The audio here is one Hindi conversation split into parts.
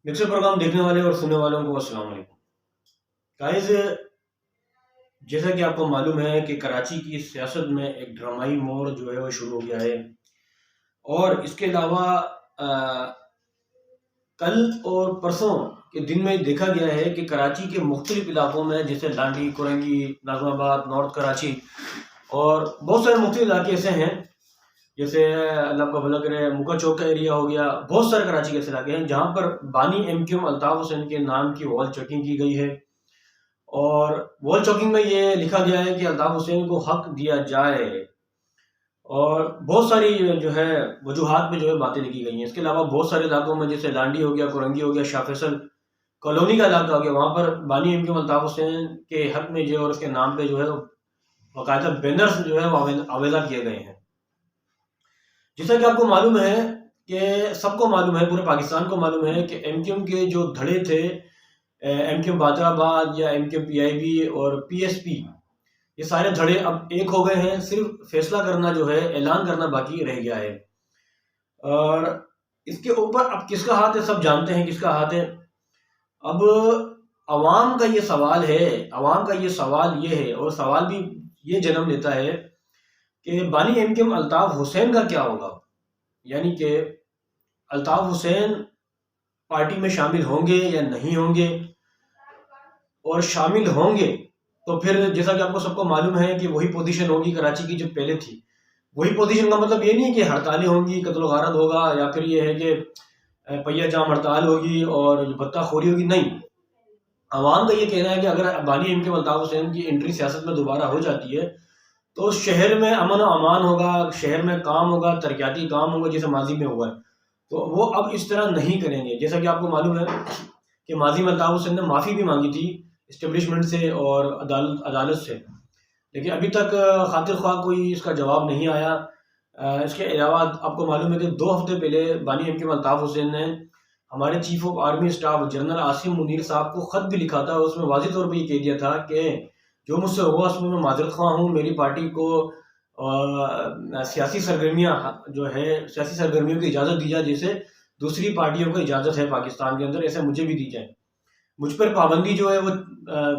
मिक्सर प्रोग्राम देखने वाले और सुनने वालों को अस्सलाम वालेकुम। गाइस, जैसा कि आपको मालूम है कि कराची की सियासत में एक ड्रामाई मोड़ जो है वो शुरू हो गया है। और इसके अलावा कल और परसों के दिन में देखा गया है कि कराची के मुख्तलिफ इलाकों में जैसे लांडी, कुरंगी, नाजमाबाद, नॉर्थ कराची और बहुत सारे मुख्तलिफ इलाके ऐसे हैं, जैसे अल्लाह का भला करे मुका चौक का एरिया हो गया। बहुत सारे कराची के ऐसे इलाके हैं जहाँ पर बानी एमक्यूएम अल्ताफ हुसैन के नाम की वॉल चेकिंग की गई है। और वॉल चेकिंग में ये लिखा गया है कि अल्ताफ हुसैन को हक दिया जाए, और बहुत सारी जो है वजूहात में जो है बातें लिखी गई हैं। इसके अलावा बहुत सारे इलाकों में जैसे लांडी हो गया, कुरंगी हो गया, शाह फैसल कॉलोनी का इलाका हो गया, वहाँ पर बानी एमक्यूएम अल्ताफ हुसैन के हक में जो है और उसके नाम पे जो है बाकायदा बैनर्स जो है वो आवेदा किए गए हैं। जैसा कि आपको मालूम है कि सबको मालूम है, पूरे पाकिस्तान को मालूम है कि एमक्यूएम के जो धड़े थे, एमक्यूएम बादराबाद या एमक्यूएम पीआईबी और पीएसपी, ये सारे धड़े अब एक हो गए हैं। सिर्फ फैसला करना जो है, ऐलान करना बाकी रह गया है। और इसके ऊपर अब किसका हाथ है, सब जानते हैं किसका हाथ है। अब अवाम का ये सवाल है, अवाम का ये सवाल ये है, और सवाल भी ये जन्म लेता है कि बानी एमक्यूएम अल्ताफ हुसैन का क्या होगा। यानी कि अल्ताफ हुसैन पार्टी में शामिल होंगे या नहीं होंगे, और शामिल होंगे तो फिर जैसा कि आपको सबको मालूम है कि वही पोजीशन होगी कराची की जो पहले थी। वही पोजीशन का मतलब ये नहीं है कि हड़तालें होंगी, कत्ल गारत होगा, या फिर ये है कि पहिया जाम हड़ताल होगी और भत्ताखोरी होगी। नहीं, अवाम का ये कहना है कि अगर बानी एम के अल्ताफ हुसैन की एंट्री सियासत में दोबारा हो जाती है तो शहर में अमन और अमान होगा, शहर में काम होगा, तरक्याती काम होगा, जैसे माजी में हुआ है। तो वो अब इस तरह नहीं करेंगे। जैसा कि आपको मालूम है कि माजी में अल्ताफ हुसैन ने माफ़ी भी मांगी थी इस्टेब्लिशमेंट से और अदालत से, लेकिन अभी तक खातिर ख्वाह कोई इसका जवाब नहीं आया। इसके अलावा आपको मालूम है कि 2 हफ्ते पहले बानी एम के अल्ताफ हुसैन ने हमारे chief of army staff general Asim Munir साहब को ख़त भी लिखा था। उसमें वाज़ेह तौर पर ये कह दिया था कि जो मुझसे हुआ उसमें मैं माजरत ख्वाह हूँ। मेरी पार्टी को सियासी सरगर्मियाँ जो है, सियासी सरगर्मियों की इजाज़त दी जाए जैसे दूसरी पार्टियों को इजाज़त है पाकिस्तान के अंदर, ऐसे मुझे भी दी जाए। मुझ पर पाबंदी जो है वो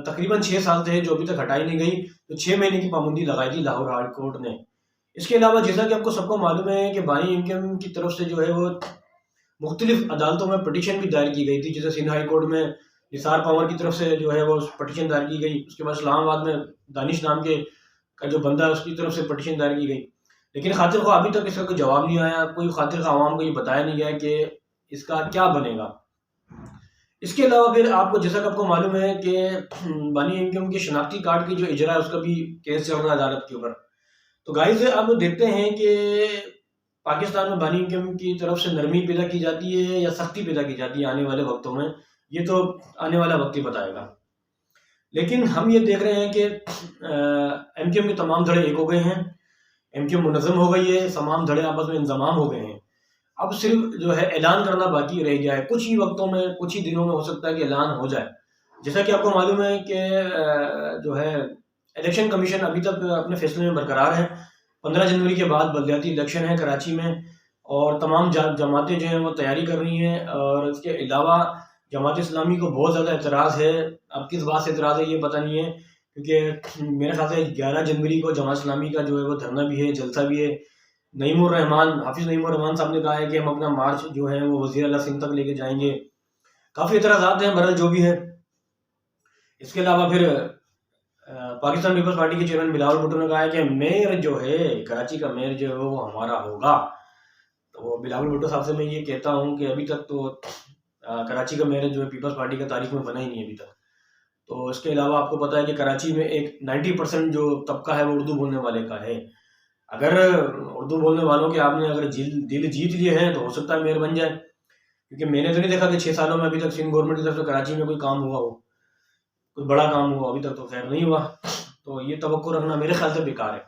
तकरीबन 6 साल से है, जो अभी तक हटाई नहीं गई। तो 6 महीने की पाबंदी लगाई थी लाहौर हाई कोर्ट ने। इसके अलावा जैसा कि आपको सबको मालूम है कि बानी एमक्यूएम की तरफ से जो है वो मुख्तलिफ अदालतों में पटिशन भी दायर की गई थी। जैसे सिंध हाई कोर्ट में निसार पंवर की तरफ से जो है वो पटिशन दायर की गई। उसके बाद इस्लामाबाद में दानिश नाम के का जो बंदा है उसकी तरफ से पटिशन दायर की गई। लेकिन खातिर ख्वाह अभी तक इसका कोई जवाब नहीं आया। कोई खातिर ख्वाह आवाम को ये बताया नहीं गया कि इसका क्या बनेगा। इसके अलावा फिर आपको जैसा कि आपको मालूम है कि बानी एमक्यूएम के शनाख्ती कार्ड की जो इजरा है उसका भी केस चल रहा है अदालत के ऊपर। तो गाइस, अब देखते हैं कि पाकिस्तान में बानी एमक्यूएम की तरफ से नरमी पैदा की जाती है या सख्ती पैदा की जाती है आने वाले वक्तों में। ये तो आने वाला वक्त ही बताएगा। लेकिन हम ये देख रहे हैं कि एमक्यूएम के तमाम धड़े एक हो गए हैं, एमक्यूएम मुनज़्ज़म हो गई है, तमाम धड़े आपस में इंजमाम हो गए हैं। अब सिर्फ जो है ऐलान करना बाकी रह गया है। कुछ ही वक्तों में, कुछ ही दिनों में हो सकता है कि ऐलान हो जाए। जैसा कि आपको मालूम है कि जो है इलेक्शन कमीशन अभी तक अपने फैसले में बरकरार है। 15 जनवरी के बाद बलदियाती इलेक्शन है कराची में, और तमाम जमातें जो हैं वो तैयारी कर रही हैं। और इसके अलावा जमात इस्लामी को बहुत ज़्यादा एतराज़ है। अब किस बात से एतराज़ है ये पता नहीं है, क्योंकि मेरे ख्याल से 11 जनवरी को जमात इस्लामी का जो है वो धरना भी है, जलसा भी है। हाफिज़ नईमुर रहमान साहब ने कहा है कि हम अपना मार्च जो है वो वज़ीर आला सिंध तक लेके जाएंगे। काफ़ी एतराज़ात हैं, बहरहाल जो भी है। इसके अलावा फिर पाकिस्तान पीपल्स पार्टी के चेयरमैन बिलावल भुट्टो ने कहा है कि मेयर जो है, कराची का मेयर जो है वो हमारा होगा। तो बिलावल भुट्टो साहब से मैं ये कहता हूँ कि अभी तक तो कराची का मेयर जो है पीपल्स पार्टी का तारीख में बना ही नहीं अभी तक। तो इसके अलावा आपको पता है कि कराची में एक 90% जो तबका है वो उर्दू बोलने वाले का है। अगर उर्दू बोलने वालों के आपने अगर दिल जीत लिए हैं तो हो सकता है मेयर बन जाए, क्योंकि मैंने तो नहीं देखा कि 6 सालों में अभी तक सिंध गवर्नमेंट की तरफ से कराची में कोई काम हुआ हो, कोई बड़ा काम हुआ। अभी तक तो खैर नहीं हुआ। तो ये तवक्को रखना मेरे ख्याल से बेकार है।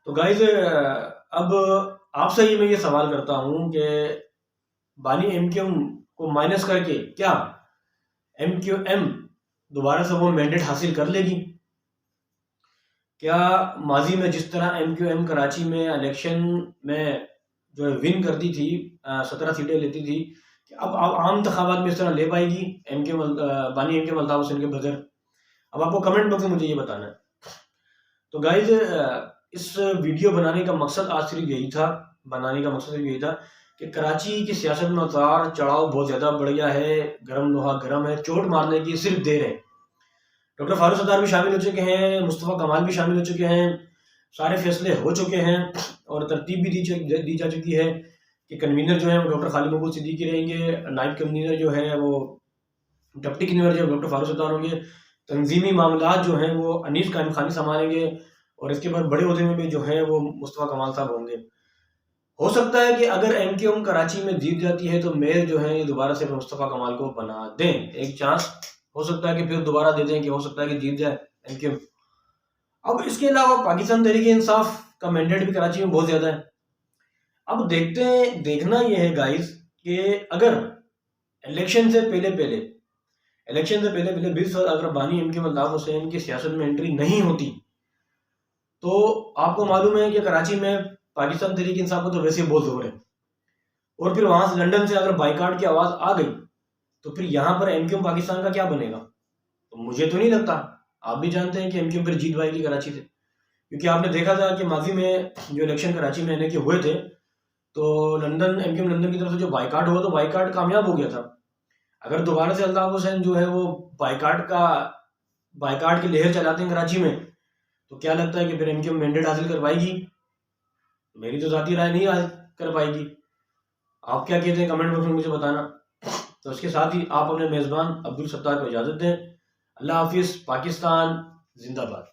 तो गाइज, अब आपसे मैं ये सवाल करता हूँ कि बानी एमक्यूएम को माइनस करके क्या एमक्यूएम दोबारा से वो मैंडेट हासिल कर लेगी? क्या माजी में जिस तरह एमक्यूएम कराची में इलेक्शन में जो है विन करती थी, 17 सीटें लेती थी, कि अब आम इंतखाबात में इस तरह ले पाएगी बानी एम के अल्ताफ हुसैन के बगैर? अब आपको कमेंट बॉक्स में मुझे ये बताना है। तो गाइज इस वीडियो बनाने का मकसद आज सिर्फ यही था, कि कराची की सियासत में उतार चढ़ाव बहुत ज़्यादा बढ़ गया है, गर्म लोहा गर्म है, चोट मारने की सिर्फ देर है। डॉक्टर फारूक सत्तार भी शामिल हो चुके हैं, मुस्तफ़ा कमाल भी शामिल हो चुके हैं, सारे फैसले हो चुके हैं और तरतीब भी दी जा चुकी है कि कन्वीनर जो है वो डॉक्टर खालिद महमूद सिद्दीकी रहेंगे, नायब कन्वीनर जो है वो डिप्टी कन्वीनर जो डॉक्टर फारूक सत्तार होंगे, तंजीमी मामला जो हैं वो अनीस कायम खानी संभालेंगे और इसके बाद बड़े अहदे में भी जो है वो मुस्तफ़ा कमाल साहब होंगे। हो सकता है कि अगर एमक्यूएम कराची में जीत जाती है तो मेयर जो है दोबारा से मुस्तफ़ा कमाल को बना दें, एक चांस हो सकता है कि फिर दोबारा दे दें, कि हो सकता है कि जीत जाए एमक्यूएम। अब इसके अलावा पाकिस्तान तहरीक इंसाफ का मैंडेट भी कराची में बहुत ज्यादा है। अब देखना यह है गाइस कि अगर इलेक्शन से पहले अगर बानी एमक्यूएम अल्ताफ हुसैन की सियासत में एंट्री नहीं होती तो आपको मालूम है कि कराची में पाकिस्तान तहरीक इंसाफ को तो वैसे बहुत जोर है, और फिर वहां से लंदन से अगर बाइकाट की आवाज आ गई तो फिर यहाँ पर एमक्यूएम पाकिस्तान का क्या बनेगा? तो मुझे तो नहीं लगता, आप भी जानते हैं कि एमक्यूएम फिर जीत पाएगी कराची से, क्योंकि आपने देखा था कि माजी में जो इलेक्शन कराची में आने के हुए थे तो एमक्यूएम लंदन की तरफ से जो बाइकाट हुआ तो बाइकाट कामयाब हो गया था। अगर दोबारा से अल्ताफ हुसैन जो है वो बाइकाट की लहर चलाते हैं कराची में तो क्या लगता है कि फिर एमक्यूएम मैंडेट हासिल कर पाएगी? मेरी तो जाती राय नहीं हासिल कर पाएगी। आप क्या कहते हैं कमेंट बॉक्स में मुझे बताना। तो इसके साथ ही आप अपने मेज़बान अब्दुल सत्तार को इजाज़त दें। अल्लाह हाफिज़। पाकिस्तान जिंदाबाद।